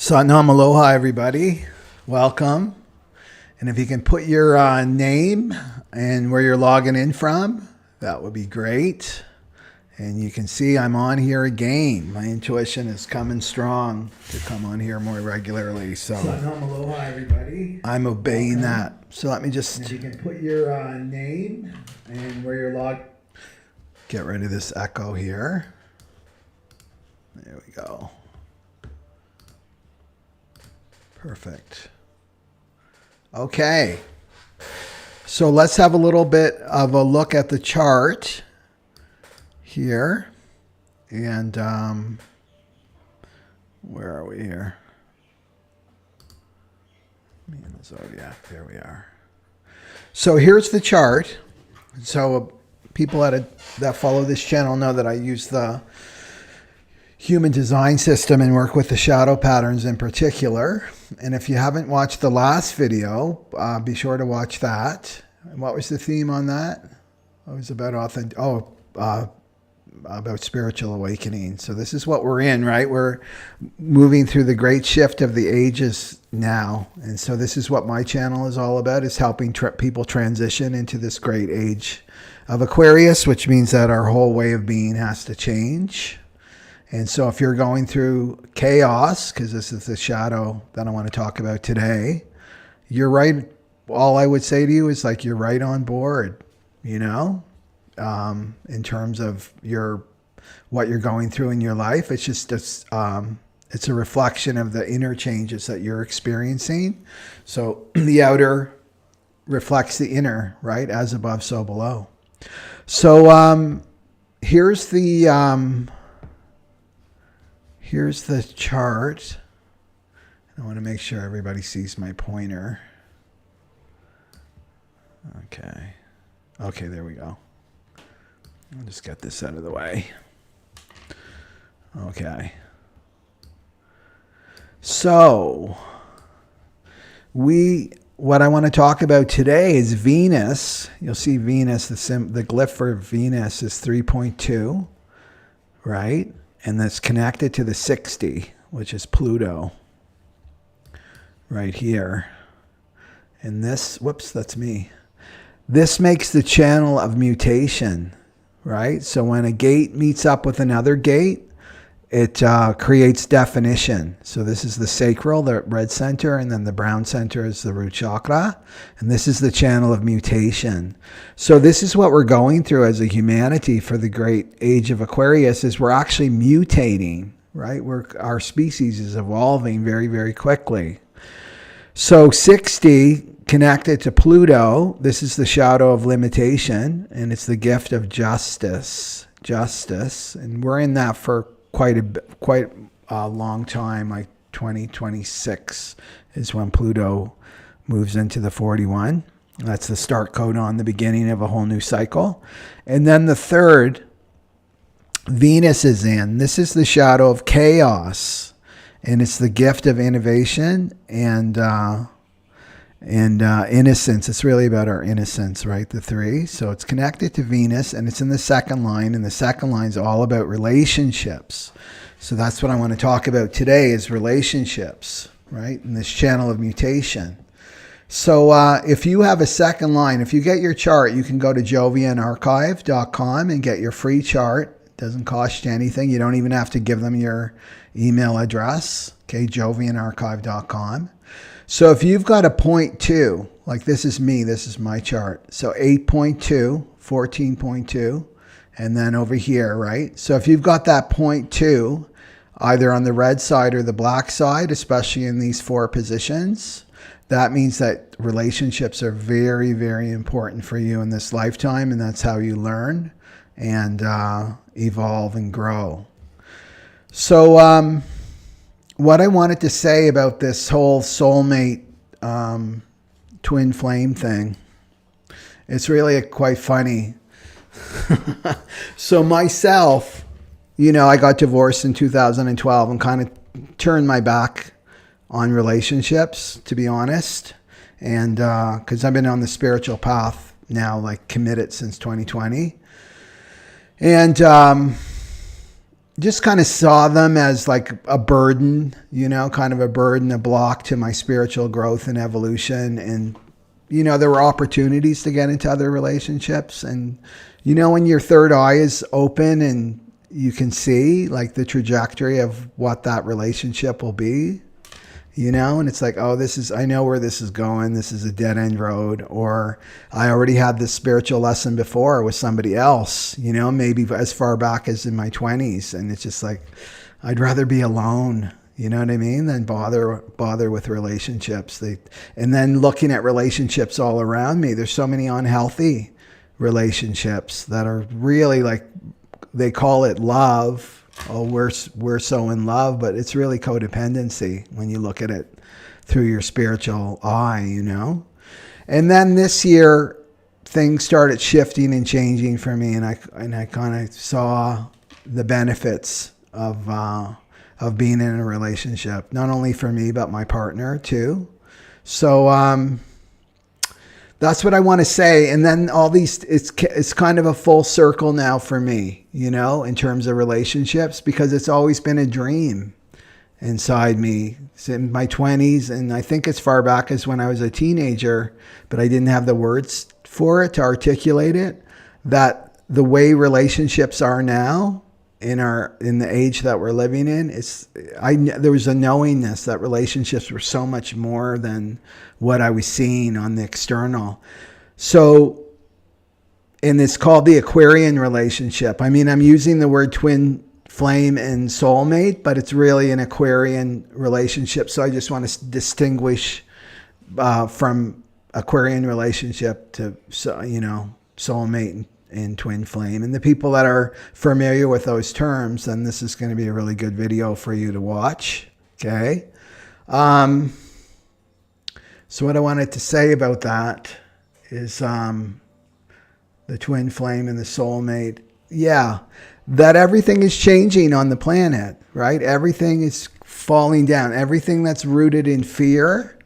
Satnam Aloha, everybody. Welcome. And if you can put your name and where you're logging in from, that would be great. And you can see I'm on here again. My intuition is coming strong to come on here more regularly. So Satnam Aloha, everybody. I'm obeying that. So let me just... And if you can put your name and where you're logged... Get rid of this echo here. There we go. Perfect. Okay. So let's have a little bit of a look at the chart here. And where are we here? Me and the zodiac. There we are. So here's the chart. So people that follow this channel know that I use the human design system and work with the shadow patterns in particular. And if you haven't watched the last video, be sure to watch that. And what was the theme on that? It was about about spiritual awakening. So this is what we're in, right? We're moving through the great shift of the ages now. And so this is what my channel is all about, is helping people transition into this great age of Aquarius, which means that our whole way of being has to change. And so if you're going through chaos, because this is the shadow that I want to talk about today, you're right. All I would say to you is like, you're right on board, you know, in terms of what you're going through in your life. It's just, it's a reflection of the inner changes that you're experiencing. So the outer reflects the inner, right? As above, so below. So here's the chart. I want to make sure everybody sees my pointer. Okay, there we go. I'll just get this out of the way. Okay. So what I want to talk about today is Venus. You'll see Venus, the glyph for Venus is 3.2, right? And that's connected to the 60, which is Pluto, right here. And this, whoops, that's me. This makes the channel of mutation, right? So when a gate meets up with another gate, it creates definition. So this is the sacral, the red center, and then the brown center is the root chakra. And this is the channel of mutation. So this is what we're going through as a humanity for the great age of Aquarius, is we're actually mutating, right? Our species is evolving very, very quickly. So 60 connected to Pluto, this is the shadow of limitation, and it's the gift of justice. And we're in that for quite a long time, like 2026 is when Pluto moves into the 41. That's the start codon, the beginning of a whole new cycle. And then the third, Venus is in. This is the shadow of chaos, and it's the gift of innovation and innocence. It's really about our innocence, right? The three. So it's connected to Venus, and it's in the second line, and the second line is all about relationships. So that's what I want to talk about today, is relationships, right? In this channel of mutation. So if you have a second line, if you get your chart, you can go to jovianarchive.com and get your free chart. It doesn't cost you anything. You don't even have to give them your email address. Okay, jovianarchive.com. So if you've got a 0.2, like this is me, this is my chart. So 8.2, 14.2, and then over here, right? So if you've got that 0.2, either on the red side or the black side, especially in these four positions, that means that relationships are very, very important for you in this lifetime, and that's how you learn and evolve and grow. So, what I wanted to say about this whole soulmate twin flame thing, it's really quite funny. So myself, you know, I got divorced in 2012 and kind of turned my back on relationships, to be honest. And because I've been on the spiritual path now, like committed since 2020. And just kind of saw them as like a burden, kind of a burden, a block to my spiritual growth and evolution. And, there were opportunities to get into other relationships. And, when your third eye is open and you can see like the trajectory of what that relationship will be, and it's like, oh, I know where this is going. This is a dead end road. Or I already had this spiritual lesson before with somebody else, maybe as far back as in my 20s. And it's just like, I'd rather be alone, you know what I mean, than bother with relationships. And then looking at relationships all around me, there's so many unhealthy relationships that are really like, they call it love. Oh, we're so in love, but it's really codependency when you look at it through your spiritual eye, And then this year, things started shifting and changing for me, and I kind of saw the benefits of being in a relationship, not only for me but my partner too. So that's what I want to say. And then all these, it's kind of a full circle now for me, in terms of relationships, because it's always been a dream inside me. It's in my 20s, and I think as far back as when I was a teenager, but I didn't have the words for it to articulate it, that the way relationships are now in the age that we're living in, there was a knowingness that relationships were so much more than what I was seeing on the external. So, and it's called the Aquarian relationship. I mean, I'm using the word twin flame and soulmate, but it's really an Aquarian relationship. So I just want to distinguish from Aquarian relationship to, soulmate and twin flame. And the people that are familiar with those terms, then this is going to be a really good video for you to watch. Okay. So what I wanted to say about that is the twin flame and the soulmate. Yeah, that everything is changing on the planet, right? Everything is falling down. Everything that's rooted in fear,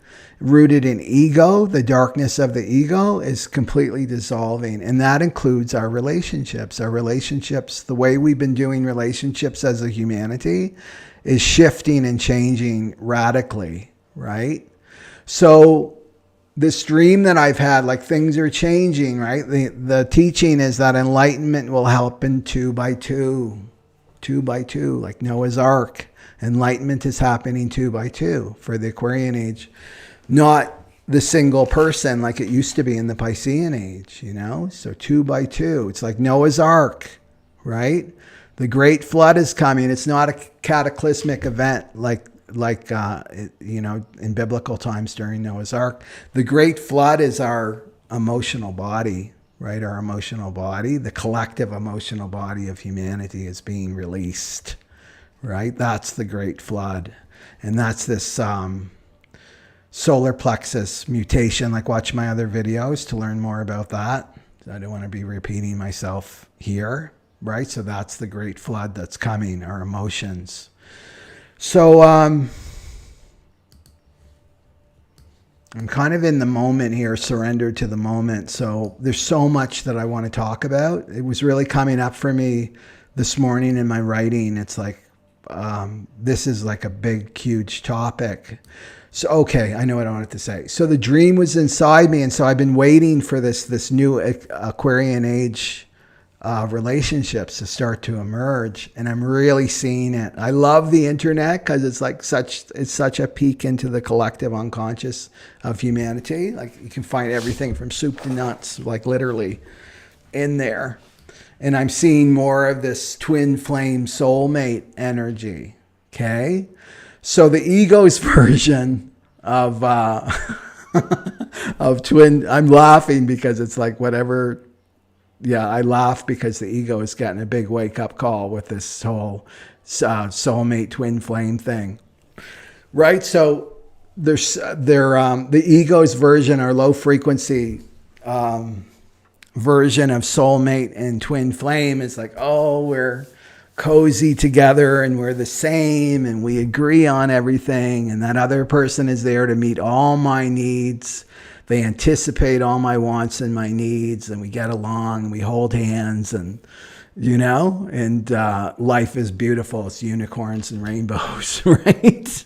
rooted in ego, the darkness of the ego, is completely dissolving. And that includes our relationships. Our relationships, the way we've been doing relationships as a humanity, is shifting and changing radically, right? So this dream that I've had, like things are changing, right? The teaching is that enlightenment will happen 2 by 2, like Noah's Ark. Enlightenment is happening 2 by 2 for the Aquarian age, not the single person like it used to be in the Piscean age, So 2 by 2, it's like Noah's Ark, right? The great flood is coming. It's not a cataclysmic event like in biblical times during Noah's Ark. The great flood is our emotional body, right? Our emotional body, the collective emotional body of humanity is being released, right? That's the great flood. And that's this solar plexus mutation. Like, watch my other videos to learn more about that. I don't want to be repeating myself here, right? So that's the great flood that's coming, our emotions. So I'm kind of in the moment here, surrendered to the moment. So there's so much that I want to talk about. It was really coming up for me this morning in my writing. It's like, this is like a big, huge topic. So, okay, I know what I wanted to say. So the dream was inside me. And so I've been waiting for this new Aquarian age relationships to start to emerge, and I'm really seeing it. I love the internet because it's such a peek into the collective unconscious of humanity. Like, you can find everything from soup to nuts, like literally in there. And I'm seeing more of this twin flame soulmate energy. Okay, so the ego's version of of twin. I'm laughing because it's like whatever. Yeah, I laugh because the ego is getting a big wake-up call with this whole soulmate twin flame thing, right? So the ego's version, our low-frequency version of soulmate and twin flame is like, oh, we're cozy together and we're the same and we agree on everything, and that other person is there to meet all my needs. They anticipate all my wants and my needs, and we get along and we hold hands, and and life is beautiful. It's unicorns and rainbows, right?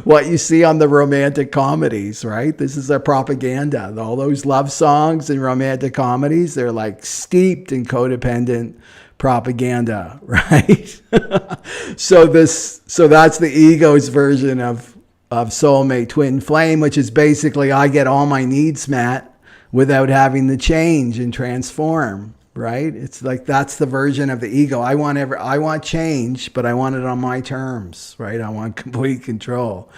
What you see on the romantic comedies, right? This is their propaganda. All those love songs and romantic comedies, they're like steeped in codependent propaganda, right? So that's the ego's version of soulmate twin flame, which is basically I get all my needs met without having to change and transform, right? It's like that's the version of the ego. I want change, but I want it on my terms, right? I want complete control.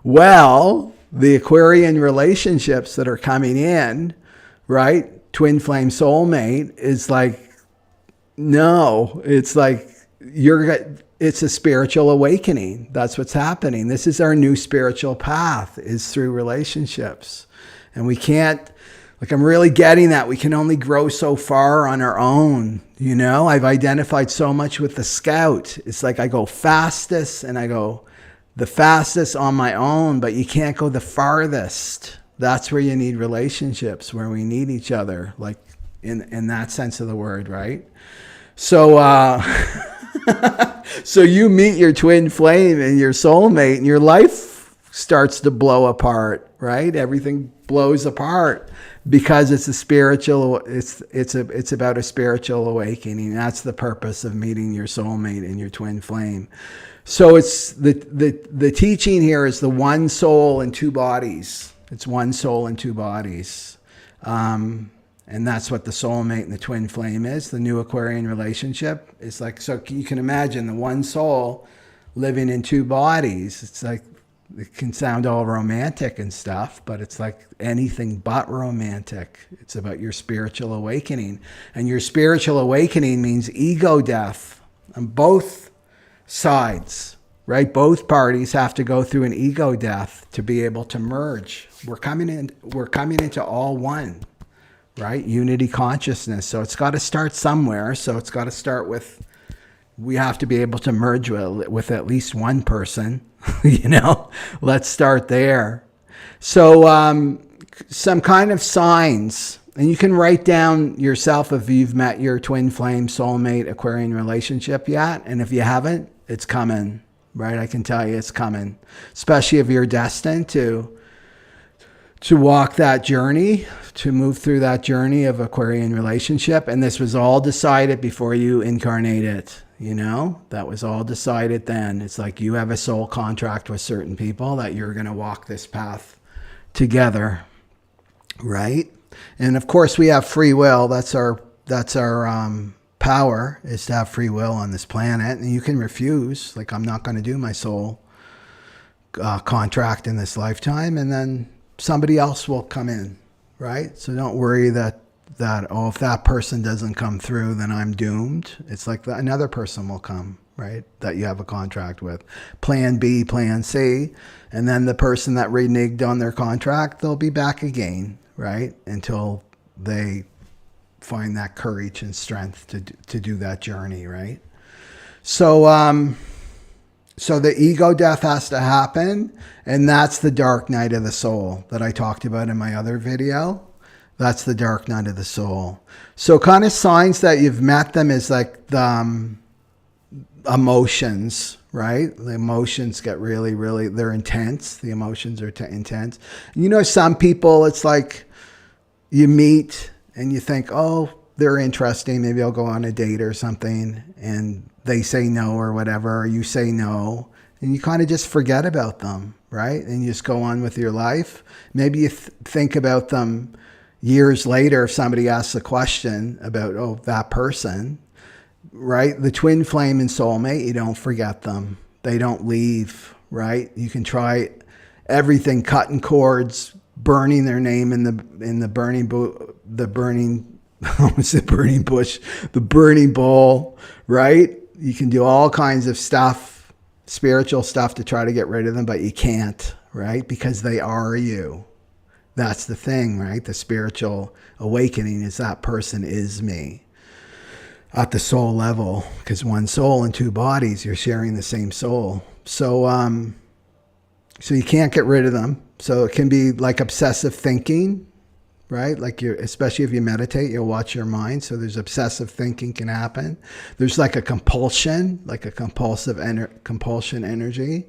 Well, the Aquarian relationships that are coming in, right? Twin flame soulmate is like, no, it's like it's a spiritual awakening. That's what's happening. This is our new spiritual path, is through relationships. And we can't, like, I'm really getting that we can only grow so far on our own. I've identified so much with the scout. It's like I go fastest and I go the fastest on my own, but you can't go the farthest. That's where you need relationships, where we need each other, like in that sense of the word, right? So, so you meet your twin flame and your soulmate, and your life starts to blow apart, right? Everything blows apart because it's a spiritual. It's about a spiritual awakening. That's the purpose of meeting your soulmate and your twin flame. So it's the teaching here is the one soul in two bodies. It's one soul in two bodies. And that's what the soulmate and the twin flame is. The new Aquarian relationship is like, so you can imagine the one soul living in two bodies. It's like, it can sound all romantic and stuff, but it's like anything but romantic. It's about your spiritual awakening. And your spiritual awakening means ego death on both sides, right? Both parties have to go through an ego death to be able to merge. We're coming into all one. Right? Unity consciousness. So it's got to start somewhere. So it's got to start with, we have to be able to merge with at least one person, let's start there. So some kind of signs, and you can write down yourself if you've met your twin flame soulmate Aquarian relationship yet. And if you haven't, it's coming, right? I can tell you it's coming, especially if you're destined to walk that journey, to move through that journey of Aquarian relationship. And this was all decided before you incarnated, that was all decided then. It's like you have a soul contract with certain people that you're going to walk this path together, right? And of course we have free will. That's our power, is to have free will on this planet. And you can refuse, like, I'm not going to do my soul contract in this lifetime. And then somebody else will come in, right? So don't worry that if that person doesn't come through, then I'm doomed. It's like another person will come, right? That you have a contract with. Plan B, plan C. And then the person that reneged on their contract, they'll be back again, right? Until they find that courage and strength to do that journey, right? So the ego death has to happen, and that's the dark night of the soul that I talked about in my other video. That's the dark night of the soul. So kind of signs that you've met them is like the emotions, right? The emotions get really, really, they're intense. The emotions are intense. Some people, it's like you meet and you think, oh, they're interesting. Maybe I'll go on a date or something, and they say no or whatever, or you say no, and you kind of just forget about them, right? And you just go on with your life. Maybe you think about them years later if somebody asks a question about, that person, right? The twin flame and soulmate, you don't forget them. They don't leave, right? You can try everything, cutting cords, burning their name in the burning bowl, right? You can do all kinds of stuff, spiritual stuff, to try to get rid of them, but you can't, right? Because they are you. That's the thing, right? The spiritual awakening is that person is me at the soul level, because one soul in two bodies, you're sharing the same soul. So you can't get rid of them. So it can be like obsessive thinking, right? Like especially if you meditate, you'll watch your mind. So there's obsessive thinking can happen. There's like a compulsion, like a compulsion energy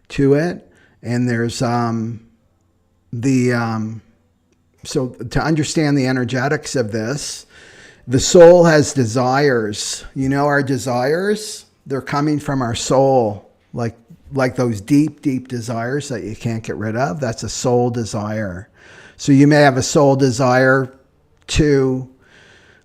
to it. And there's so to understand the energetics of this, the soul has desires. You know, our desires, they're coming from our soul, like those deep, deep desires that you can't get rid of. That's a soul desire. So you may have a soul desire to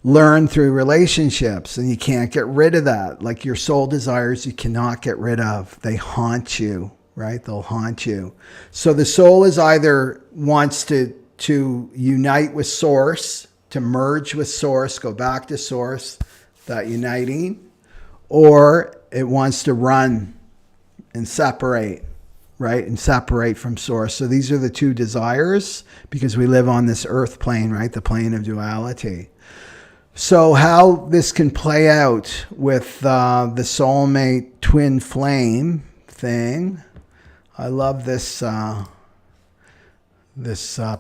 learn through relationships, and you can't get rid of that. Like your soul desires, you cannot get rid of. They haunt you, right? They'll haunt you. So the soul is either wants to unite with source, to merge with source, go back to source, that uniting, or it wants to run and separate, right? And separate from source. So these are the two desires because we live on this earth plane, right? The plane of duality. So how this can play out with the soulmate twin flame thing. I love this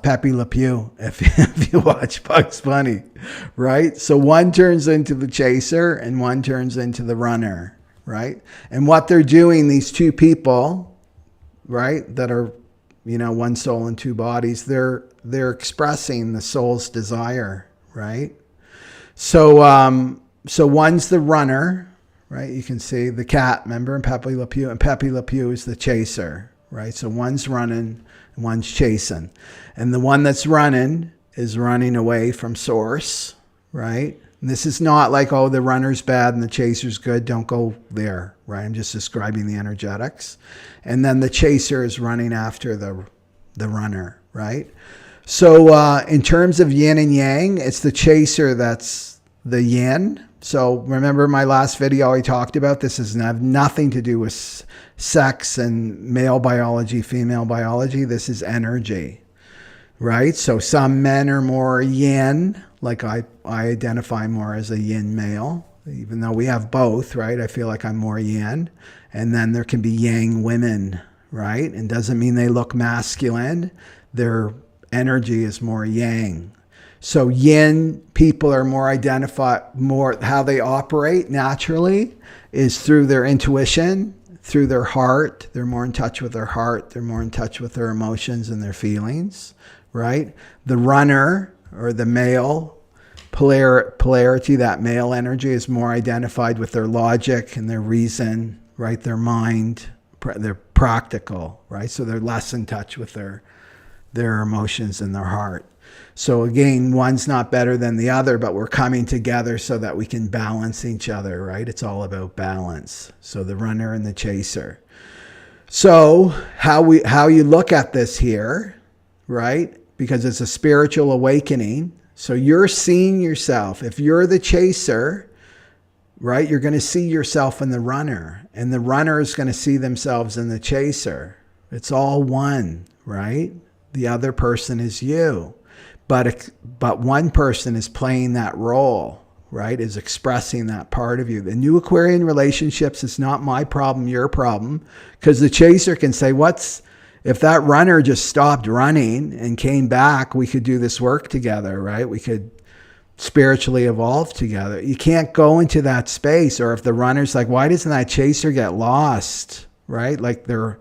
Pepe Le Pew, if you watch Bugs Bunny, right? So one turns into the chaser and one turns into the runner, right? And what they're doing, these two people, right, that are, you know, one soul and two bodies, they're expressing the soul's desire, right? So so one's the runner, right? You can see the cat, remember, in Pepe Le Pew, and Pepe Le Pew is the chaser, right? So one's running and one's chasing. And the one that's running is running away from source, right? And this is not like, oh, the runner's bad and the chaser's good. Don't go there, right? I'm just describing the energetics. And then the chaser is running after the runner, right? So in terms of yin and yang, it's the chaser that's the yin. So remember my last video I talked about, this has nothing to do with sex and male biology, female biology. This is energy, right? So some men are more yin, like I identify more as a yin male, even though we have both, right? I feel like I'm more yin. And then there can be yang women, right? And doesn't mean they look masculine. Their energy is more yang. So yin people are more how they operate naturally is through their intuition, through their heart. They're more in touch with their heart. They're more in touch with their emotions and their feelings, right? The runner or the male polarity, that male energy is more identified with their logic and their reason, right? Their mind, they're practical, right? So they're less in touch with their emotions and their heart. So again, one's not better than the other, but we're coming together so that we can balance each other, right? It's all about balance. So the runner and the chaser. So how you look at this here, right? Because it's a spiritual awakening. So you're seeing yourself. If you're the chaser, right, you're going to see yourself in the runner. And the runner is going to see themselves in the chaser. It's all one, right? The other person is you. But one person is playing that role, right? Is expressing that part of you. The new Aquarian relationships is not my problem, your problem. Because the chaser can say, if that runner just stopped running and came back, we could do this work together, right? We could spiritually evolve together. You can't go into that space. Or if the runner's like, why doesn't that chaser get lost, right? Like they're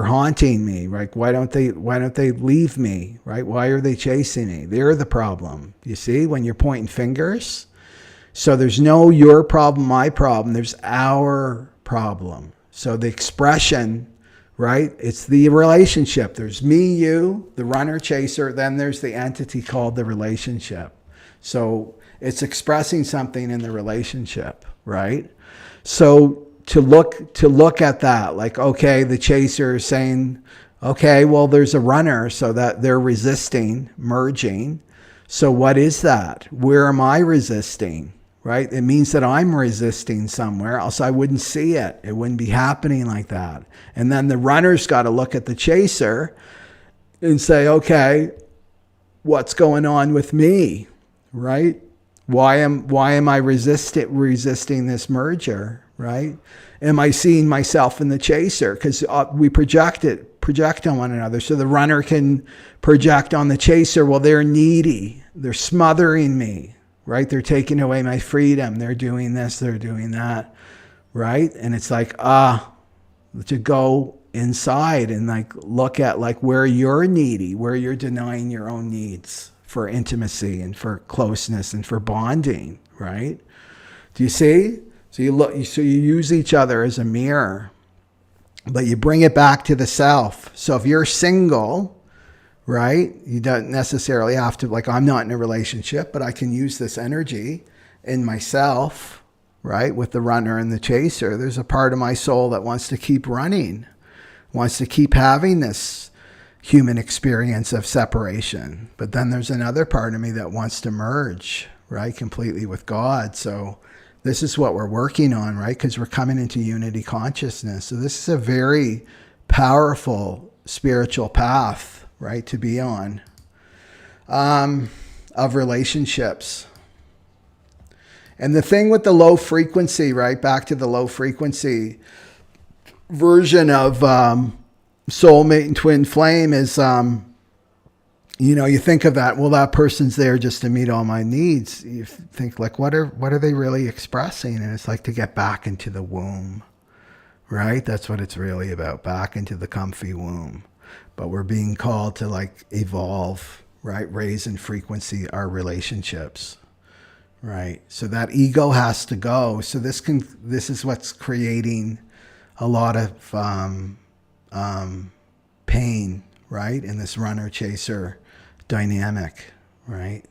haunting me, right? Why don't they leave me, right? Why are they chasing me? They're the problem. You see, when you're pointing fingers. So there's no your problem, my problem. There's our problem. So the expression, right? It's the relationship. There's me, you, the runner, chaser. Then there's the entity called the relationship. So it's expressing something in the relationship, right? So to look at that, like, okay, the chaser is saying, okay, well, there's a runner, so that they're resisting, merging. So what is that? Where am I resisting, right? It means that I'm resisting somewhere, else I wouldn't see it. It wouldn't be happening like that. And then the runner's got to look at the chaser and say, okay, what's going on with me, right? Why am I resisting this merger, right? Am I seeing myself in the chaser? Because we project on one another. So the runner can project on the chaser. Well, they're needy. They're smothering me, right? They're taking away my freedom. They're doing this, they're doing that, right? And it's like, to go inside and like look at like where you're needy, where you're denying your own needs for intimacy and for closeness and for bonding, right? Do you see? So you use each other as a mirror, but you bring it back to the self. So if you're single, right, you don't necessarily have to, like, I'm not in a relationship, but I can use this energy in myself, right, with the runner and the chaser. There's a part of my soul that wants to keep running, wants to keep having this human experience of separation. But then there's another part of me that wants to merge, right, completely with God. So this is what we're working on, right? Because we're coming into unity consciousness. So this is a very powerful spiritual path, right, to be on, of relationships. And the thing with the low frequency, right, back to the low frequency version of soulmate and twin flame is, you think of that, well, that person's there just to meet all my needs. You think like, what are they really expressing? And it's like to get back into the womb, right? That's what it's really about, back into the comfy womb. But we're being called to like evolve, right? Raise in frequency our relationships, right? So that ego has to go. So this is what's creating a lot of pain, right? In this runner chaser dynamic, right?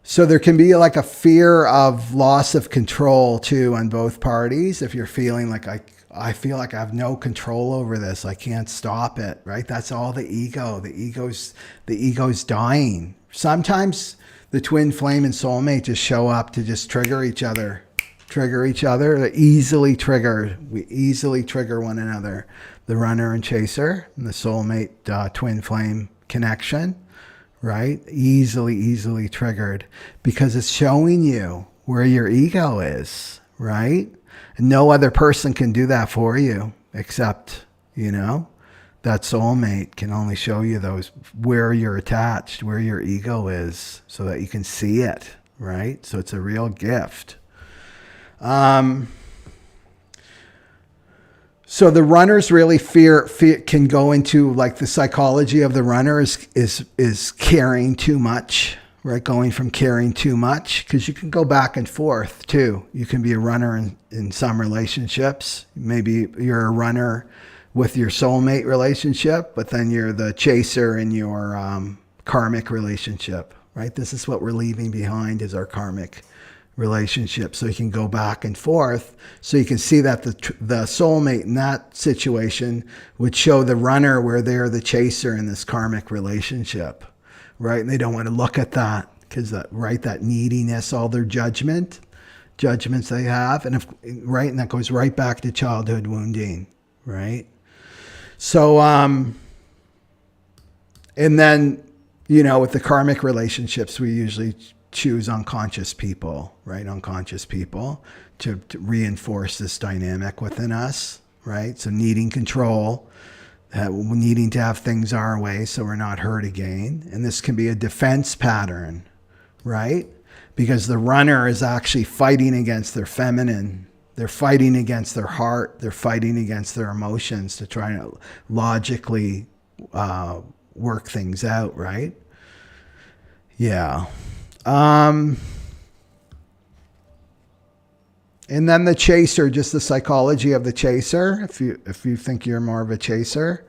So there can be like a fear of loss of control too on both parties. If you're feeling like I feel like I have no control over this, I can't stop it, right? That's all the ego. The ego's dying. Sometimes the twin flame and soulmate just show up to just trigger each other. They're easily triggered. We easily trigger one another. The runner and chaser and the soulmate twin flame connection, right? Easily triggered because it's showing you where your ego is, right? And no other person can do that for you except, that soulmate can only show you those, where you're attached, where your ego is, so that you can see it, right? So it's a real gift. So the runners really fear can go into like the psychology of the runner is caring too much, right? Going from caring too much, because you can go back and forth too. You can be a runner in some relationships. Maybe you're a runner with your soulmate relationship, but then you're the chaser in your karmic relationship, right? This is what we're leaving behind is our karmic relationship. So you can go back and forth. So you can see that the soulmate in that situation would show the runner where they're the chaser in this karmic relationship, right? And they don't want to look at that because that neediness, all their judgments they have, and and that goes right back to childhood wounding, right? So, and then, with the karmic relationships, we usually choose unconscious people, right? Unconscious people to reinforce this dynamic within us, right? So needing control, needing to have things our way so we're not hurt again. And this can be a defense pattern, right? Because the runner is actually fighting against their feminine. They're fighting against their heart. They're fighting against their emotions to try to logically work things out, right? Yeah. And then the chaser, just the psychology of the chaser. If you think you're more of a chaser,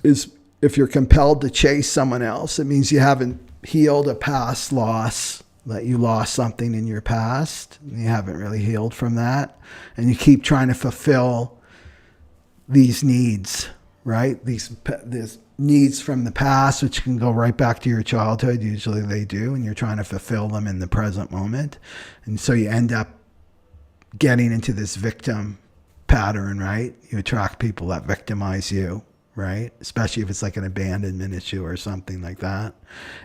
is if you're compelled to chase someone else, it means you haven't healed a past loss, that you lost something in your past. And you haven't really healed from that. And you keep trying to fulfill these needs, right? These needs from the past, which can go right back to your childhood. Usually they do. And you're trying to fulfill them in the present moment. And so you end up getting into this victim pattern, right? You attract people that victimize you, right? Especially if it's like an abandonment issue or something like that.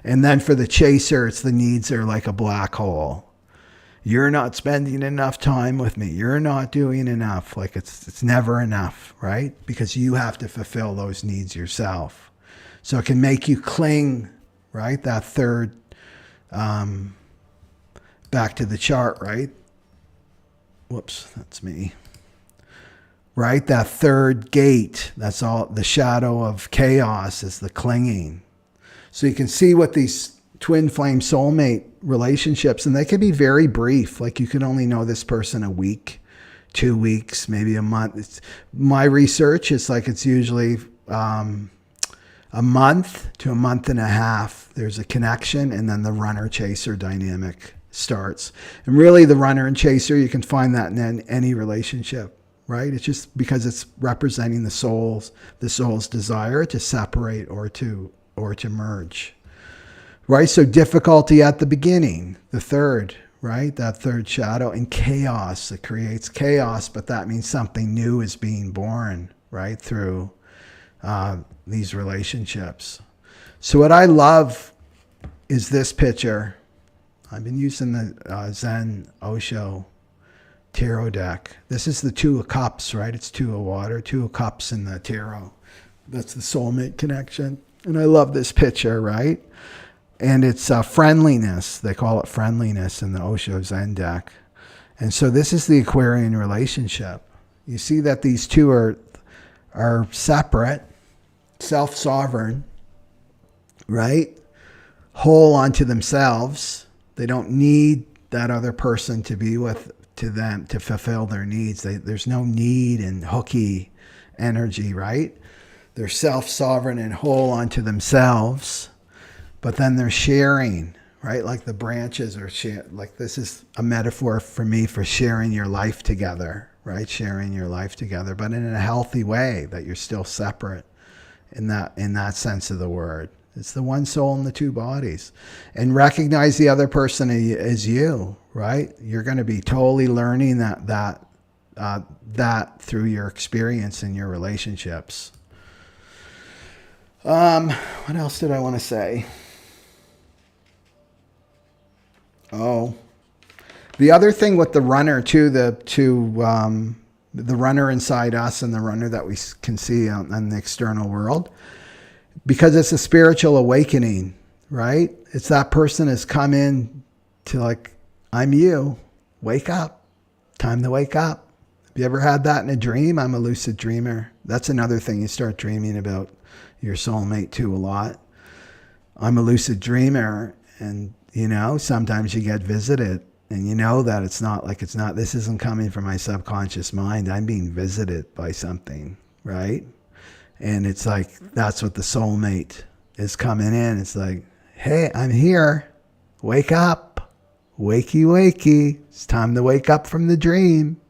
And then for the chaser, it's the needs are like a black hole. You're not spending enough time with me. You're not doing enough. Like it's never enough, right? Because you have to fulfill those needs yourself. So it can make you cling, right? That third, back to the chart, right? Whoops, that's me. Right? That third gate, that's all, the shadow of chaos is the clinging. So you can see what these twin flame soulmate relationships, and they can be very brief. Like you can only know this person a week, 2 weeks, maybe a month. My research is like it's usually a month to a month and a half. There's a connection, and then the runner-chaser dynamic starts. And really the runner and chaser, you can find that in any relationship. Right? It's just because it's representing the soul's desire to separate or to merge. Right? So difficulty at the beginning, the third, right? That third shadow, and chaos. It creates chaos, but that means something new is being born, right? Through these relationships. So what I love is this picture. I've been using the Zen Osho tarot deck. This is the Two of Cups, right? It's Two of Water, Two of Cups in the tarot. That's the soulmate connection. And I love this picture, right? And it's friendliness. They call it friendliness in the Osho Zen deck. And so this is the Aquarian relationship. You see that these two are separate, self-sovereign, right? Whole unto themselves. They don't need that other person to be with to them to fulfill their needs. There's no need in hooky energy, right? They're self-sovereign and whole unto themselves, but then they're sharing, right? Like the branches are like this is a metaphor for me for sharing your life together, right? Sharing your life together, but in a healthy way, that you're still separate in that sense of the word. It's the one soul in the two bodies. And recognize the other person as you, right? You're going to be totally learning that through your experience in your relationships. What else did I want to say? Oh, the other thing with the runner too, the runner inside us and the runner that we can see on the external world, because it's a spiritual awakening, right? It's that person has come in to like, I'm you, wake up, time to wake up. Have you ever had that in a dream? I'm a lucid dreamer. That's another thing, you start dreaming about your soulmate too a lot. I'm a lucid dreamer, and sometimes you get visited, and you know that this isn't coming from my subconscious mind. I'm being visited by something, right? And it's like, that's what the soulmate is coming in. It's like, hey, I'm here. Wake up. Wakey, wakey. It's time to wake up from the dream.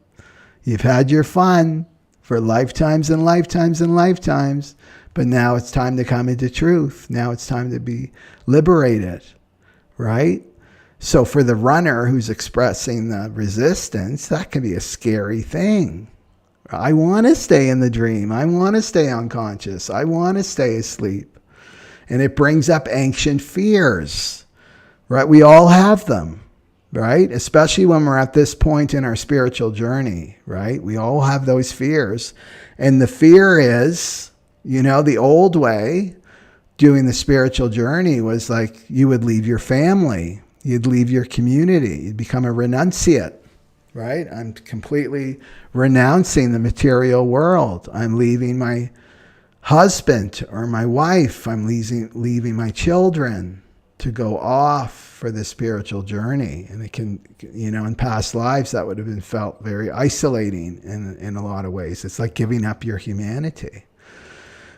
You've had your fun for lifetimes and lifetimes and lifetimes, but now it's time to come into truth. Now it's time to be liberated, right? So for the runner who's expressing the resistance, that can be a scary thing. I want to stay in the dream. I want to stay unconscious. I want to stay asleep. And it brings up ancient fears, right? We all have them, right? Especially when we're at this point in our spiritual journey, right? We all have those fears. And the fear is, the old way doing the spiritual journey was like you would leave your family. You'd leave your community. You'd become a renunciate. Right? I'm completely renouncing the material world. I'm leaving my husband or my wife. I'm leaving my children to go off for the spiritual journey. And it can, in past lives, that would have been felt very isolating in a lot of ways. It's like giving up your humanity.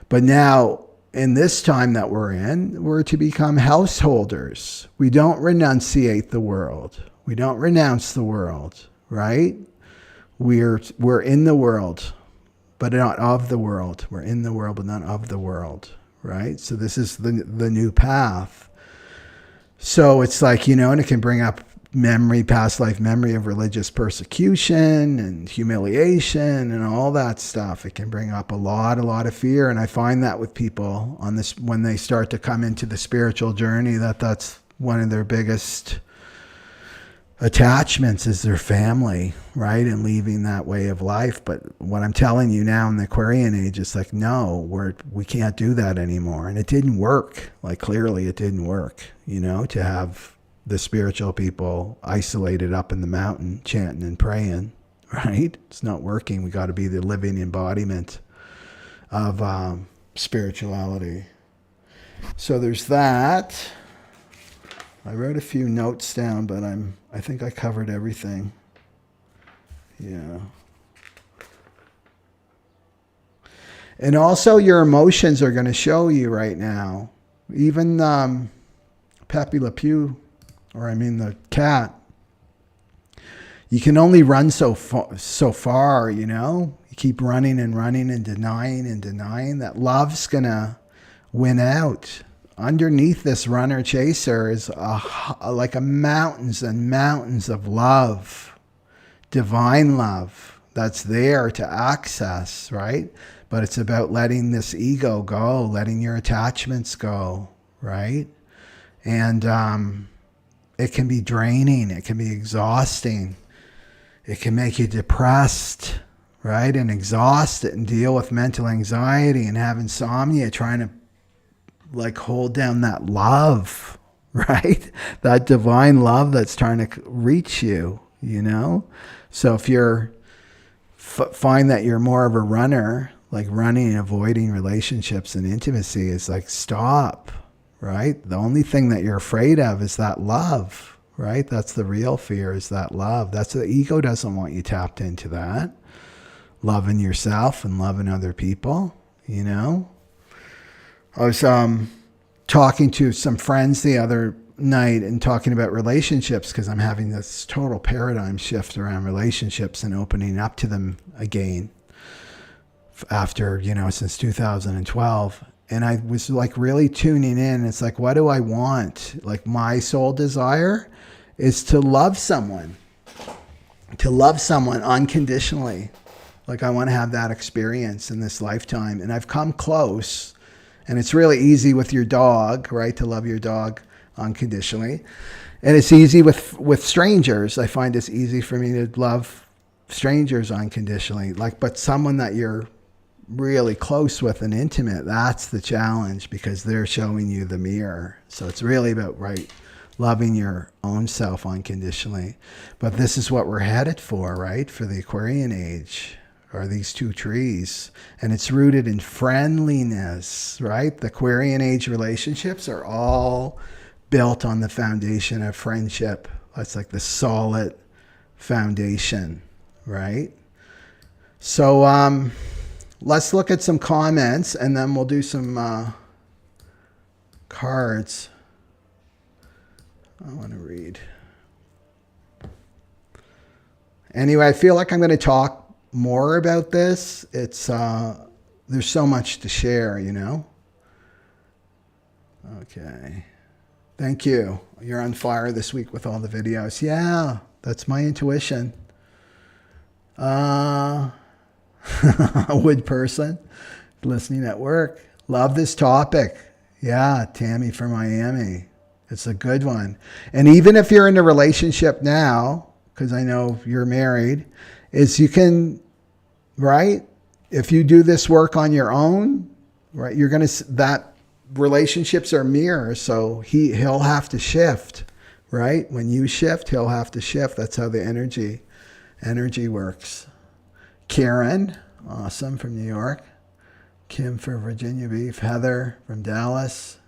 But now, in this time that we're in, we're to become householders. We don't renunciate the world. We don't renounce the world. Right? We're in the world, but not of the world. We're in the world, but not of the world. Right? So this is the new path. So it's like, and it can bring up past life memory of religious persecution and humiliation and all that stuff. It can bring up a lot of fear. And I find that with people on this, when they start to come into the spiritual journey, that's one of their biggest attachments is their family, right? And leaving that way of life. But what I'm telling you now in the Aquarian age is like, no, we can't do that anymore. And it didn't work. Like, clearly it didn't work, you know, to have the spiritual people isolated up in the mountain chanting and praying, right? It's not working. We got to be the living embodiment of spirituality. So there's that. I wrote a few notes down, but I think I covered everything. Yeah. And also your emotions are going to show you right now. Even Pepe Le Pew, or I mean the cat, you can only run so far, you know? You keep running and running and denying that love's going to win out. Underneath this runner chaser is like mountains and mountains of love, divine love that's there to access, right? But it's about letting this ego go, letting your attachments go, right? And it can be draining. It can be exhausting. It can make you depressed, right? And exhausted and deal with mental anxiety and have insomnia trying to like hold down that love, right? That divine love that's trying to reach you, you know? So if you're find that you're more of a runner, like running and avoiding relationships and intimacy, is like, stop, right? The only thing that you're afraid of is that love, right? That's the real fear, is that love. That's the ego doesn't want you tapped into that. Loving yourself and loving other people, you know? I was talking to some friends the other night and talking about relationships, because I'm having this total paradigm shift around relationships and opening up to them again after, you know, since 2012. And I was like really tuning in. It's like, what do I want? Like, my soul desire is to love someone unconditionally. Like, I want to have that experience in this lifetime. And I've come close. And it's really easy with your dog, right? To love your dog unconditionally. And it's easy with strangers. I find it's easy for me to love strangers unconditionally. Like, but someone that you're really close with and intimate, that's the challenge, because they're showing you the mirror. So it's really about, right, loving your own self unconditionally. But this is what we're headed for, right? For the Aquarian age. Are these two trees, and it's rooted in friendliness, right? The Aquarian age relationships are all built on the foundation of friendship. That's like the solid foundation, right? So let's look at some comments, and then we'll do some cards. I want to read. Anyway, I feel like I'm going to talk more about this. It's there's so much to share, you know. Okay, thank you. You're on fire this week with all the videos. Yeah, that's my intuition. A wood person listening at work. Love this topic. Yeah, Tammy from Miami. It's a good one. And even if you're in a relationship now, because I know you're married, is you can, right? If you do this work on your own, right, you're going to, that relationships are mirrors. So he'll have to shift, right? When you shift, he'll have to shift. That's how the energy works. Karen, awesome, from New York. Kim from Virginia Beach. Heather from Dallas.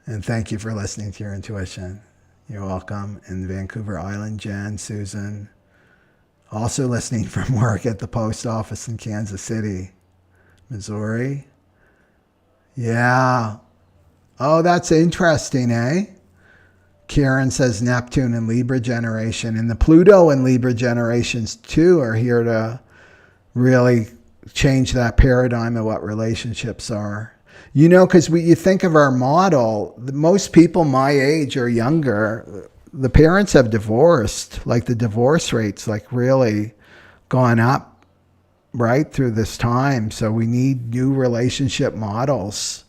And thank you for listening to your intuition. You're welcome. In Vancouver Island, Jen, Susan. Also listening from work at the post office in Kansas City, Missouri. Yeah. Oh, that's interesting, eh? Karen says Neptune and Libra generation. And the Pluto and Libra generations too are here to really change that paradigm of what relationships are. You know, because you think of our model, most people my age or younger, the parents have divorced. Like, the divorce rate's like really gone up right through this time. So we need new relationship models.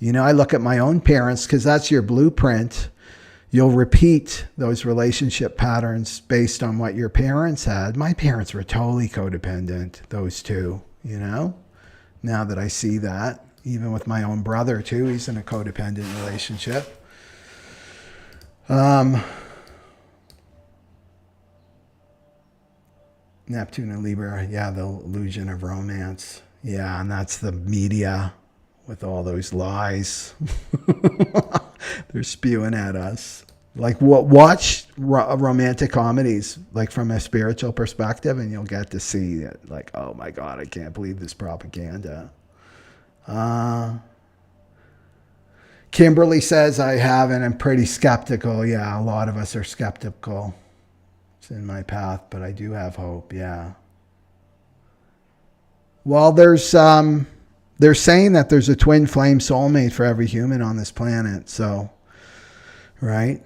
You know, I look at my own parents, because that's your blueprint. you'll repeat those relationship patterns based on what your parents had. My parents were totally codependent, those two, you know? Now that I see that, even with my own brother too, he's in a codependent relationship. Neptune and Libra, yeah, the illusion of romance. Yeah, and that's the media with all those lies they're spewing at us. Like, watch romantic comedies, like from a spiritual perspective, and you'll get to see it. Like, oh my God, I can't believe this propaganda. Kimberly says, I haven't. I'm pretty skeptical. Yeah, a lot of us are skeptical. It's in my path, but I do have hope. Yeah. Well, they're saying that there's a twin flame soulmate for every human on this planet. So, right?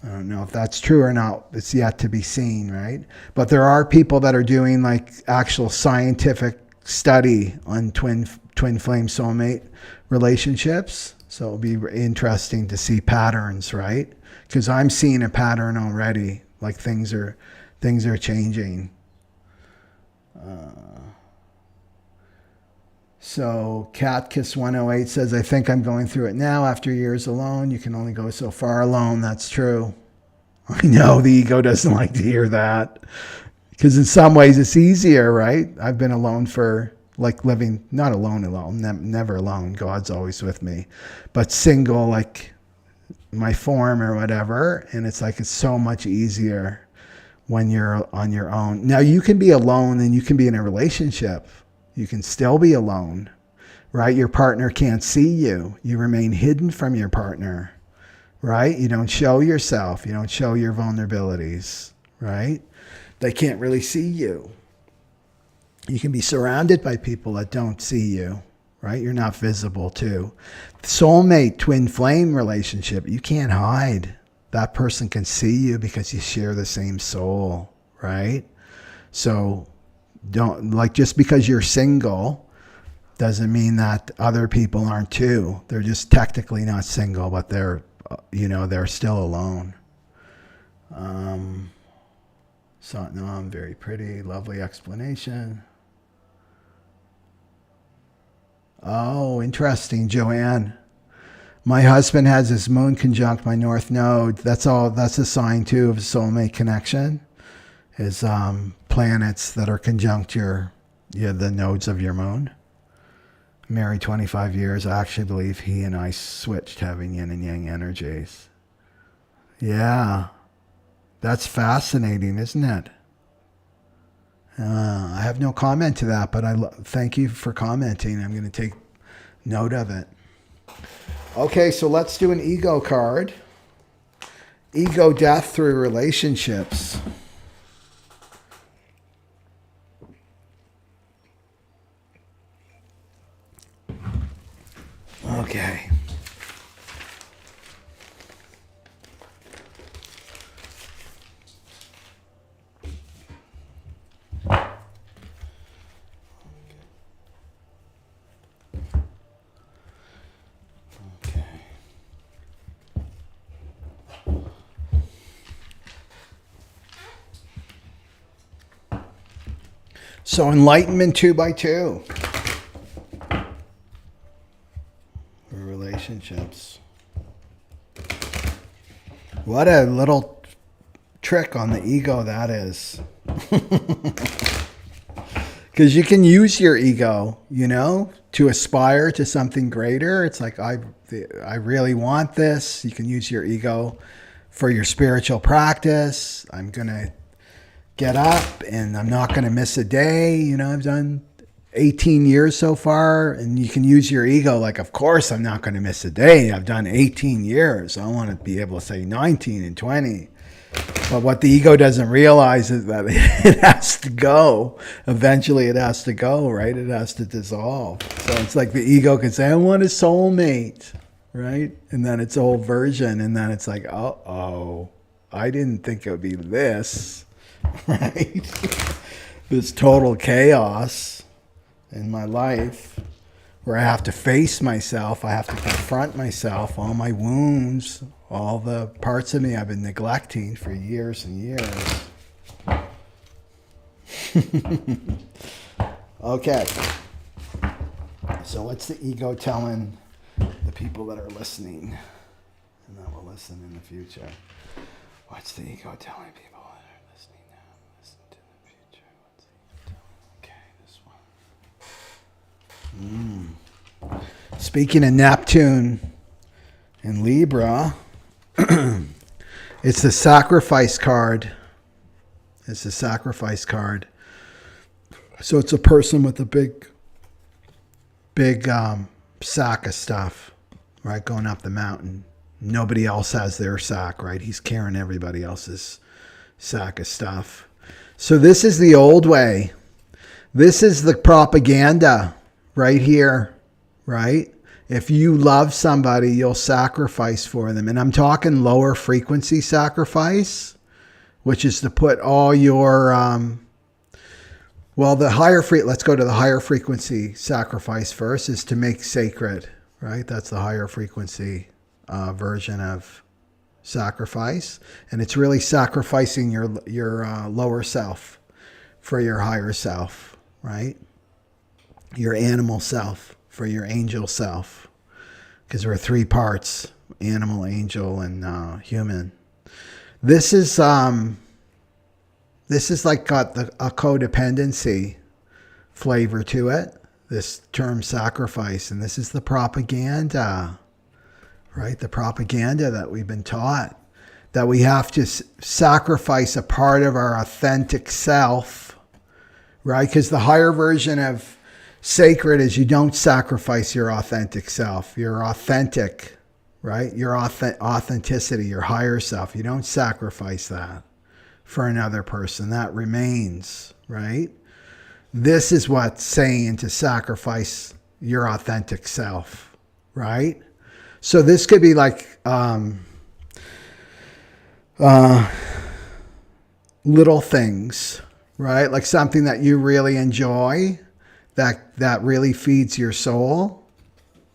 I don't know if that's true or not. It's yet to be seen, right? But there are people that are doing like actual scientific study on twin flame soulmate relationships. So it'll be interesting to see patterns, right? Because I'm seeing a pattern already. Like things are changing. So Catkiss 108 says, I think I'm going through it now. After years alone, you can only go so far alone. That's true. I know the ego doesn't like to hear that. Because in some ways it's easier, right? I've been alone for like living, not alone, never alone. God's always with me. But single, like my form or whatever. And it's like, it's so much easier when you're on your own. Now you can be alone and you can be in a relationship. You can still be alone, right? Your partner can't see you. You remain hidden from your partner, right? You don't show yourself. You don't show your vulnerabilities, right? They can't really see you. You can be surrounded by people that don't see you, right? You're not visible too. Soulmate, twin flame relationship, you can't hide. That person can see you because you share the same soul, right? So don't, like, just because you're single doesn't mean that other people aren't too. They're just technically not single, but they're, they're still alone. Satnam, very pretty, lovely explanation. Oh, interesting, Joanne. My husband has his moon conjunct my north node. That's a sign too of a soulmate connection. Is planets that are conjunct the nodes of your moon. Married 25 years. I actually believe he and I switched having yin and yang energies. Yeah. That's fascinating, isn't it? I have no comment to that, but thank you for commenting. I'm going to take note of it. Okay, so let's do an ego card. Ego death through relationships. Okay. So enlightenment 2 by 2. Relationships. What a little trick on the ego that is. Because you can use your ego, to aspire to something greater. It's like, I really want this. You can use your ego for your spiritual practice. I'm going to get up and I'm not going to miss a day. I've done 18 years so far, and you can use your ego like, of course I'm not going to miss a day. I've done 18 years. I want to be able to say 19 and 20. But what the ego doesn't realize is that it has to go. Eventually it has to go, right? It has to dissolve. So it's like the ego can say, I want a soulmate, right? And then it's a whole version. And then it's like, uh-oh, I didn't think it would be this, right? This total chaos in my life where I have to face myself. I have to confront myself, all my wounds, all the parts of me I've been neglecting for years and years. Okay. So what's the ego telling the people that are listening and that will listen in the future? What's the ego telling people that are listening now? Listen to the future. What's the ego telling? Okay, this one. Speaking of Neptune and Libra, it's the sacrifice card. It's the sacrifice card. So it's a person with a big sack of stuff, right? Going up the mountain. Nobody else has their sack, right? He's carrying everybody else's sack of stuff. So this is the old way. This is the propaganda right here, right? If you love somebody, you'll sacrifice for them. And I'm talking lower frequency sacrifice, which is to put all your, let's go to the higher frequency sacrifice first, is to make sacred, right? That's the higher frequency version of sacrifice. And it's really sacrificing your lower self for your higher self, right? Your animal self for your angel self. Because there are three parts: animal, angel, and human. This is like got a codependency flavor to it, this term sacrifice. And this is the propaganda, right? The propaganda that we've been taught, that we have to sacrifice a part of our authentic self, right? Because the higher version of sacred is you don't sacrifice your authentic self. You're authentic, right? Your authenticity, your higher self. You don't sacrifice that for another person. That remains, right? This is what's saying to sacrifice your authentic self, right? So this could be like little things, right? Like something that you really enjoy, that really feeds your soul,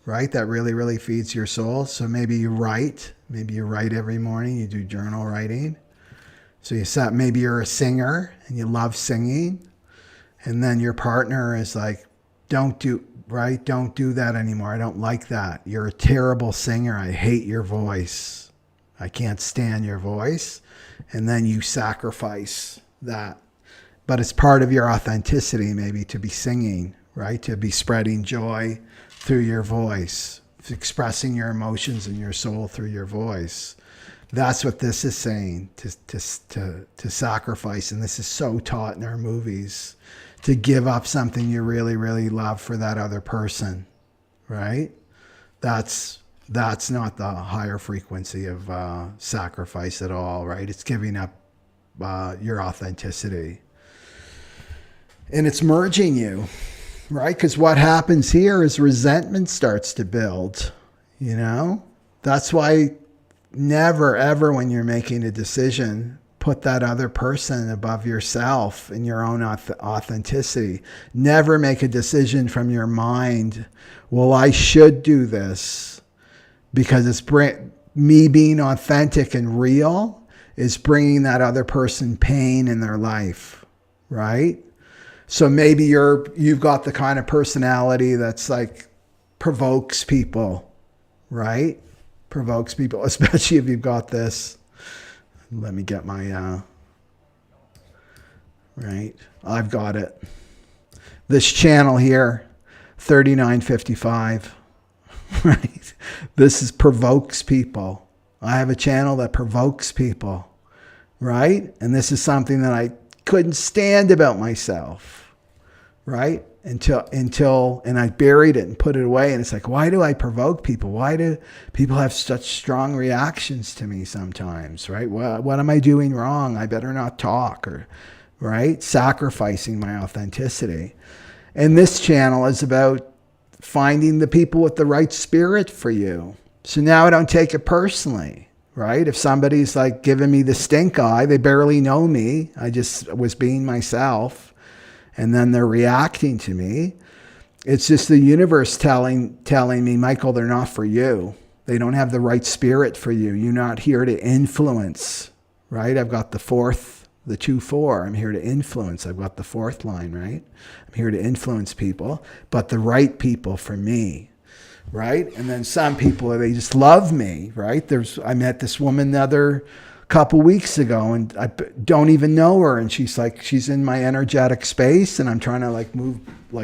right? That really feeds your soul. So maybe you write every morning, you do journal writing. So maybe you're a singer and you love singing, and then your partner is like, don't do that anymore. I don't like that. You're a terrible singer. I hate your voice. I can't stand your voice. And then you sacrifice that. But it's part of your authenticity, maybe, to be singing, right? To be spreading joy through your voice, expressing your emotions and your soul through your voice. That's what this is saying, to sacrifice. And this is so taught in our movies, to give up something you really love for that other person, right? That's not the higher frequency of sacrifice at all, right? It's giving up your authenticity. And it's merging you, right? Because what happens here is resentment starts to build, you know? That's why never, ever, when you're making a decision, put that other person above yourself and your own authenticity. Never make a decision from your mind, well, I should do this, because it's me being authentic and real is bringing that other person pain in their life, right? So maybe you've got the kind of personality that's like provokes people, right? Provokes people, especially if you've got this. Let me get my, right? I've got it. This channel here, 3955, right? This provokes people. I have a channel that provokes people, right? And this is something that I couldn't stand about myself, right? Until I buried it and put it away. And it's like, why do I provoke people? Why do people have such strong reactions to me sometimes, right? What am I doing wrong? I better not talk, or, right? Sacrificing my authenticity. And this channel is about finding the people with the right spirit for you. So now I don't take it personally, right? If somebody's like giving me the stink eye, they barely know me. I just was being myself. And then they're reacting to me. It's just the universe telling me, Michael, they're not for you. They don't have the right spirit for you. You're not here to influence, right? I've got the 2-4. I'm here to influence. I've got the 4th line, right? I'm here to influence people, but the right people for me, right? And then some people, they just love me, right? I met this woman the other couple weeks ago, and I don't even know her, and she's in my energetic space, and I'm trying to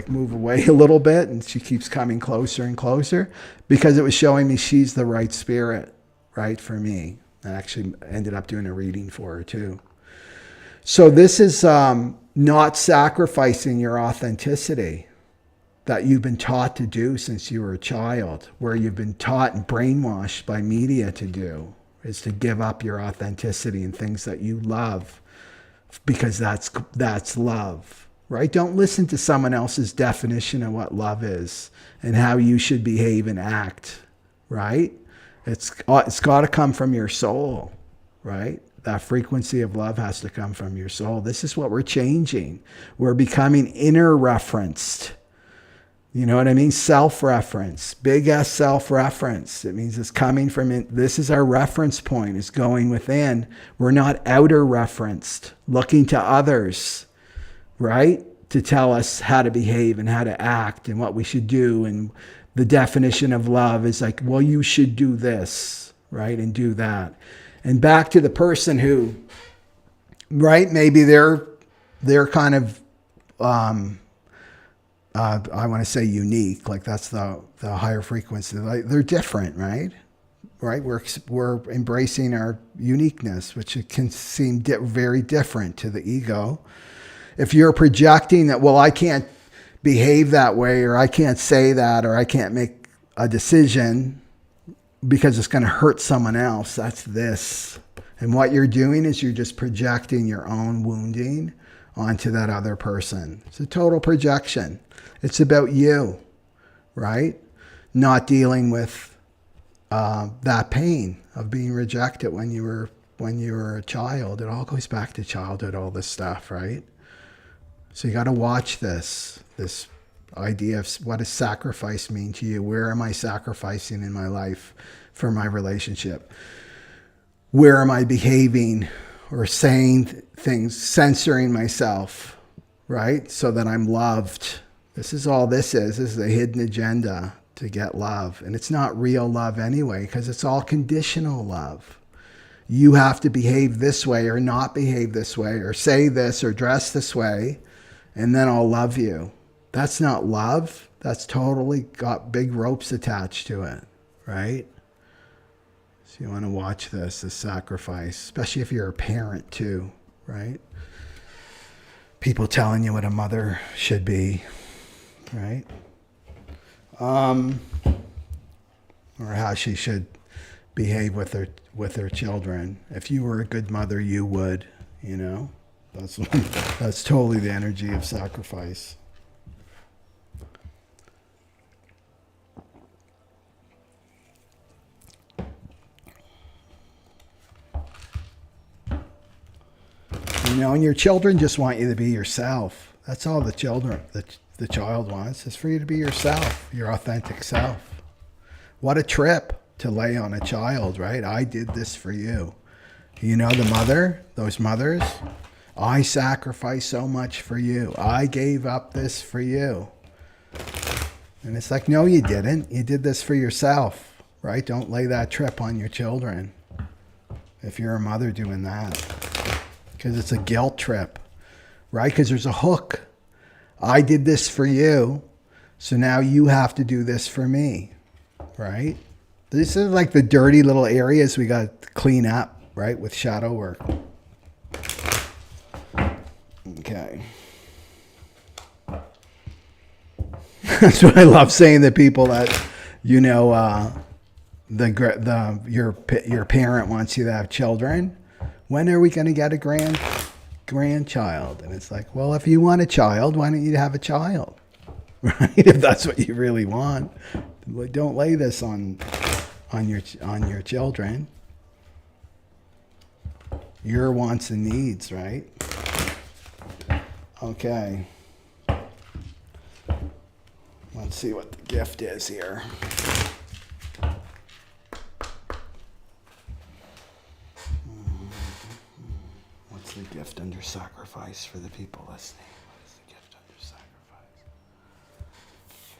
move away a little bit, and she keeps coming closer and closer because it was showing me she's the right spirit, right, for me. I actually ended up doing a reading for her too. So this is not sacrificing your authenticity that you've been taught to do since you were a child, where you've been taught and brainwashed by media to do, is to give up your authenticity and things that you love, because that's love, right? Don't listen to someone else's definition of what love is and how you should behave and act, right? It's got to come from your soul, right? That frequency of love has to come from your soul. This is what we're changing. We're becoming inner referenced. You know what I mean? Self-reference, big S self-reference. It means it's coming from, this is our reference point, is going within. We're not outer referenced, looking to others, right? To tell us how to behave and how to act and what we should do. And the definition of love is like, well, you should do this, right? And do that. And back to the person who, right? Maybe they're kind of, I want to say unique, like that's the higher frequency. Like they're different, right? Right? We're embracing our uniqueness, which it can seem very different to the ego. If you're projecting that, well, I can't behave that way, or I can't say that, or I can't make a decision because it's going to hurt someone else, that's this. And what you're doing is you're just projecting your own wounding onto that other person. It's a total projection. It's about you, right? Not dealing with that pain of being rejected when you were a child. It all goes back to childhood, all this stuff, right? So you got to watch this idea of what does sacrifice mean to you? Where am I sacrificing in my life for my relationship? Where am I behaving or saying things, censoring myself, right? So that I'm loved. This is all this is. This is a hidden agenda to get love. And it's not real love anyway, because it's all conditional love. You have to behave this way or not behave this way or say this or dress this way, and then I'll love you. That's not love. That's totally got big ropes attached to it, right? So you want to watch this sacrifice, especially if you're a parent too, right? People telling you what a mother should be, right? Or how she should behave with her children. If you were a good mother, you would, you know? That's totally the energy of sacrifice. You know, and your children just want you to be yourself. That's all the child wants, is for you to be yourself, your authentic self. What a trip to lay on a child, right? I did this for you. You know, those mothers, I sacrificed so much for you. I gave up this for you. And it's like, no, you didn't. You did this for yourself, right? Don't lay that trip on your children if you're a mother doing that. Because it's a guilt trip, right? Because there's a hook. I did this for you, so now you have to do this for me, right? These are like the dirty little areas we got to clean up, right, with shadow work. Okay. That's what I love saying to people that, you know, your parent wants you to have children. When are we going to get a grandchild? And it's like, well, if you want a child, why don't you have a child? Right? If that's what you really want. Don't lay this on your children. Your wants and needs, right? Okay. Let's see what the gift is here. What's the gift under sacrifice for the people listening? What is the gift under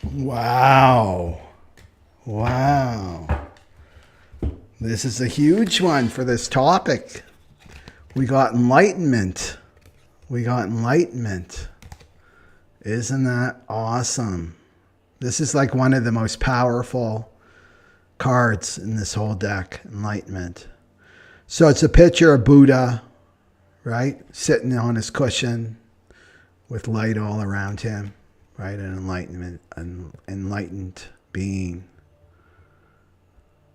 sacrifice? Wow. Wow. This is a huge one for this topic. We got enlightenment. We got enlightenment. Isn't that awesome? This is like one of the most powerful cards in this whole deck, enlightenment. So it's a picture of Buddha, right? Sitting on his cushion with light all around him, right? An enlightened being.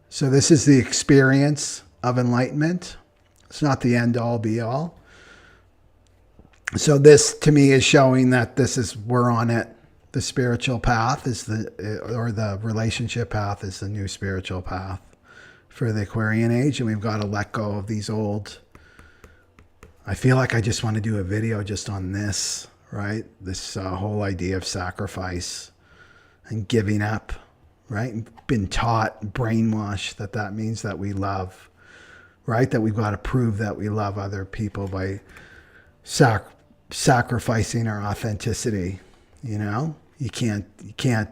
So this is the experience of enlightenment. It's not the end all be all. So this to me is showing that we're on it. The spiritual path or the relationship path is the new spiritual path for the Aquarian age. And we've got to let go of these old, I feel like I just want to do a video just on this, right? This whole idea of sacrifice and giving up, right? Been taught, brainwashed that means that we love, right? That we've got to prove that we love other people by sacrificing our authenticity. You know, you can't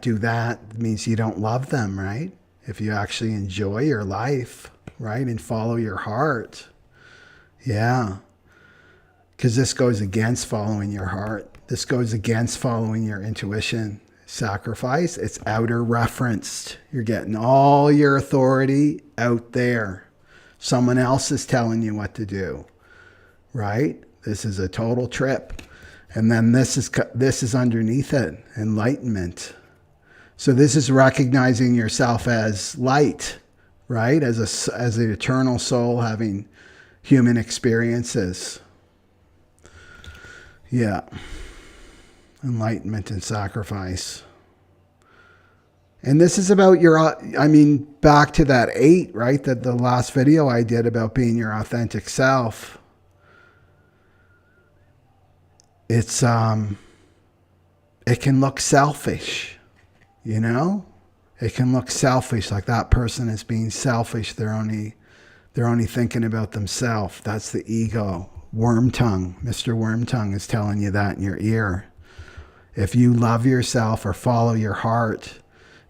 do that. It means you don't love them, right? If you actually enjoy your life, right? And follow your heart. Yeah. Because this goes against following your heart. This goes against following your intuition. Sacrifice, it's outer referenced. You're getting all your authority out there. Someone else is telling you what to do, right? This is a total trip. And then this is underneath it, enlightenment. So this is recognizing yourself as light, right? As an eternal soul having human experiences. Yeah. Enlightenment and sacrifice. And this is about back to that 8, right? That the last video I did about being your authentic self. It's, it can look selfish, you know? It can look selfish, like that person is being selfish. They're only thinking about themselves. That's the ego. Worm tongue. Mr. Worm tongue is telling you that in your ear. If you love yourself or follow your heart,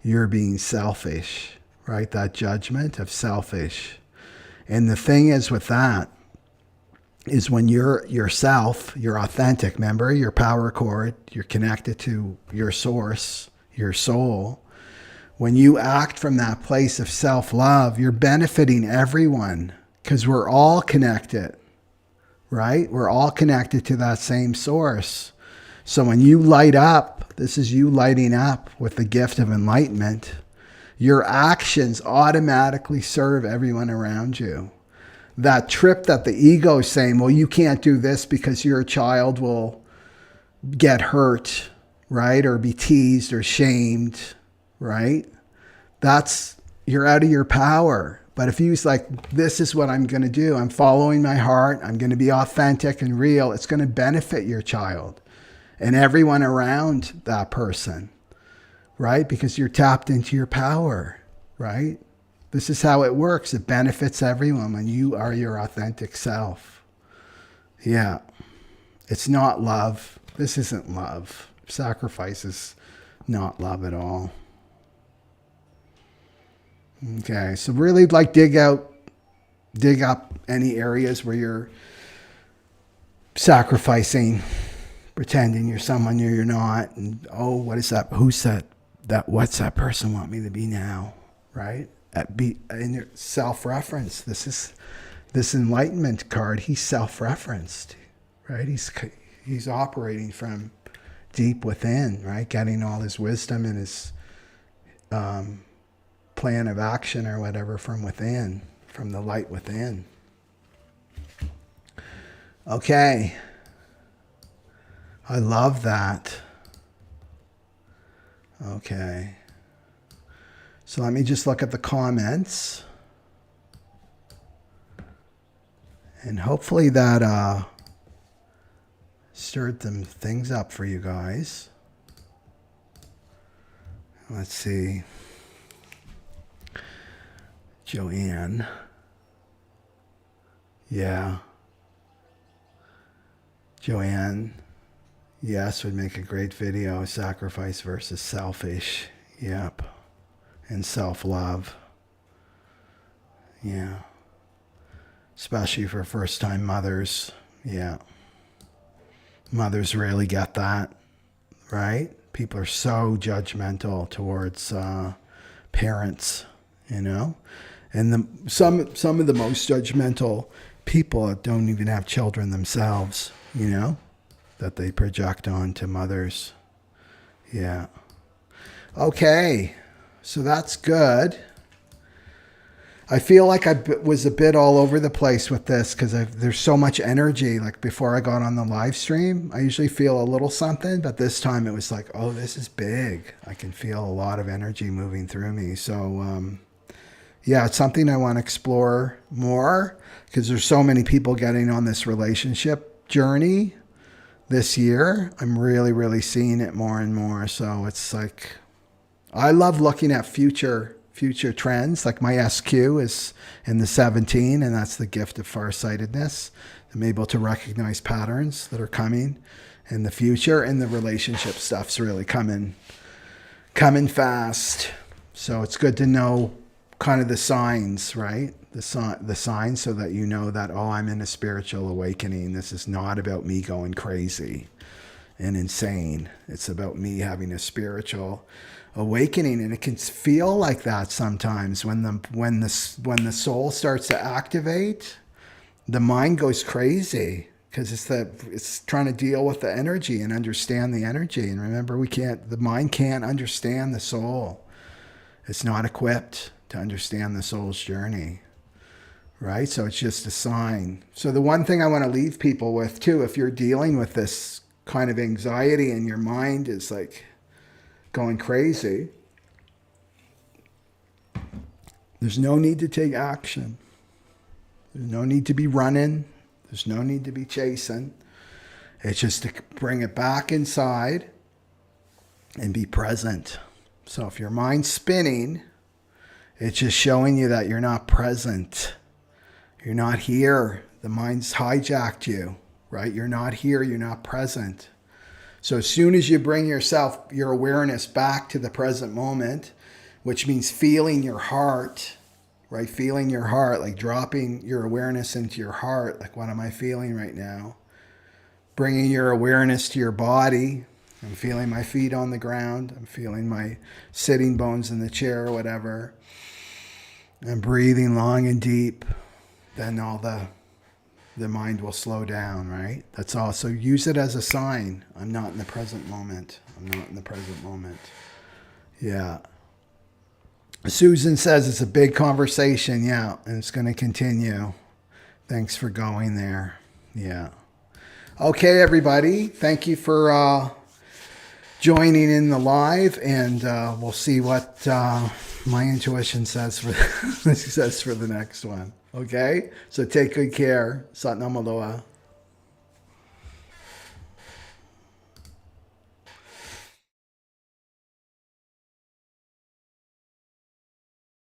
you're being selfish, right? That judgment of selfish. And the thing is with that, is when you're yourself, you're authentic, remember, your power cord, you're connected to your source, your soul. When you act from that place of self-love, you're benefiting everyone because we're all connected, right? We're all connected to that same source. So when you light up, this is you lighting up with the gift of enlightenment, your actions automatically serve everyone around you. That trip that the ego is saying, well, you can't do this because your child will get hurt, right? Or be teased or shamed, right? You're out of your power. But if you was like, this is what I'm going to do. I'm following my heart. I'm going to be authentic and real. It's going to benefit your child and everyone around that person, right? Because you're tapped into your power, right? This is how it works. It benefits everyone when you are your authentic self. Yeah. It's not love. This isn't love. Sacrifice is not love at all. Okay. So really like dig up any areas where you're sacrificing, pretending you're someone you're not. And, oh, what is that? Who's that? What's that person want me to be now? Right? In your self-reference. This enlightenment card, he's self-referenced, right? He's operating from deep within, right? Getting all his wisdom and his plan of action or whatever from within, from the light within. Okay. I love that. Okay. So let me just look at the comments. And hopefully that stirred some things up for you guys. Let's see. Joanne. Yeah. Joanne, yes, would make a great video. Sacrifice versus selfish. Yep. And self-love. Yeah. Especially for first-time mothers. Yeah. Mothers rarely get that, right? People are so judgmental towards parents, you know? And some of the most judgmental people don't even have children themselves, you know? That they project onto mothers. Yeah. Okay. So that's good. I feel like I was a bit all over the place with this because there's so much energy. Like before I got on the live stream, I usually feel a little something, but this time it was like, oh, this is big. I can feel a lot of energy moving through me. So, yeah, it's something I want to explore more because there's so many people getting on this relationship journey this year. I'm really, really seeing it more and more. So it's like, I love looking at future trends. Like my SQ is in the 17, and that's the gift of farsightedness. I'm able to recognize patterns that are coming in the future, and the relationship stuff's really coming fast. So it's good to know kind of the signs, right? The signs, so that you know that, oh, I'm in a spiritual awakening. This is not about me going crazy and insane. It's about me having a spiritual awakening. And it can feel like that sometimes when the soul starts to activate. The mind goes crazy because it's trying to deal with the energy and understand the energy. And remember, the mind can't understand the soul. It's not equipped to understand the soul's journey, right? So it's just a sign. So the one thing I want to leave people with too, if you're dealing with this kind of anxiety and your mind is like going crazy, there's no need to take action. There's no need to be running. There's no need to be chasing. It's just to bring it back inside and be present. So if your mind's spinning, it's just showing you that you're not present. You're not here. The mind's hijacked you, right? You're not here. You're not present. So as soon as you bring your awareness back to the present moment, which means feeling your heart, right? Feeling your heart, like dropping your awareness into your heart. Like, what am I feeling right now? Bringing your awareness to your body. I'm feeling my feet on the ground. I'm feeling my sitting bones in the chair or whatever. I'm breathing long and deep. Then all the mind will slow down, right? That's all. So use it as a sign. I'm not in the present moment. I'm not in the present moment. Yeah. Susan says it's a big conversation. Yeah. And it's going to continue. Thanks for going there. Yeah. Okay, everybody. Thank you for joining in the live, and we'll see what my intuition says for the next one. Okay? So take good care. Sat Nam Aloha.